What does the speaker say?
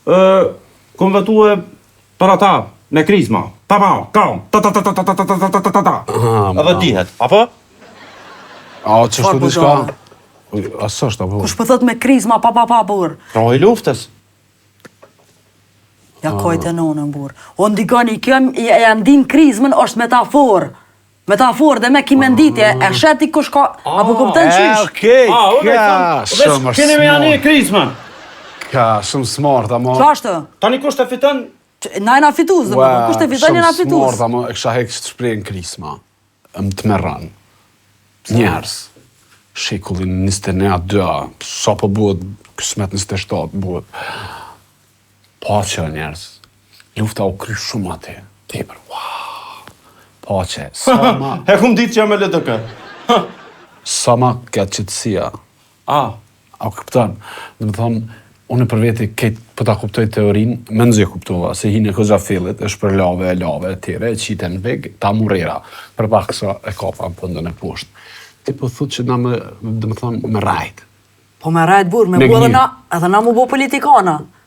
kom vetue për ata në krizma. Kam. Edhe dihet, apo? A, që shtu diçka? Asë është, apo? Kush pëthët me krizma burë? Pra i luftës. Ja kojtë e nonën, burë. O ndigoni, kjo e ndin krizmën është metaforë. Metaforë dhe me kime nditje, e sheti kush ka... Apo kuptën qysh? Okej, ka shumë Keni me janë krizma. Ka shumë smart, amo... Qa është? Tani kush të fiton? Na e na fituz, dhe më, kush të fiton e na fituz? Shumë smart, amo e kësha hekë që të shprejnë krizma. Më të merran. Njerës. Shekullin 21-2, sa po buhet, kësmet 27 buhet. Pace, njerës. Lufta u kry shumë ati. Tepër, Pace, sa ma... E kum ditë që jam e LDK. Sa ma këtë qëtësia. A kuptan? Dhe më thonë, unë për veti këtë për ta kuptoj teorinë, me nëzë kuptova, se hine këza fillit, është për lave, e tjere, e qite në veg, ta murera, për pak kësa e kapa në pëndën e poshtë. Ti po thutë që na me, dhe më thonë, me rajt. Po me rajt burë, me bu edhe na mu bo politikana.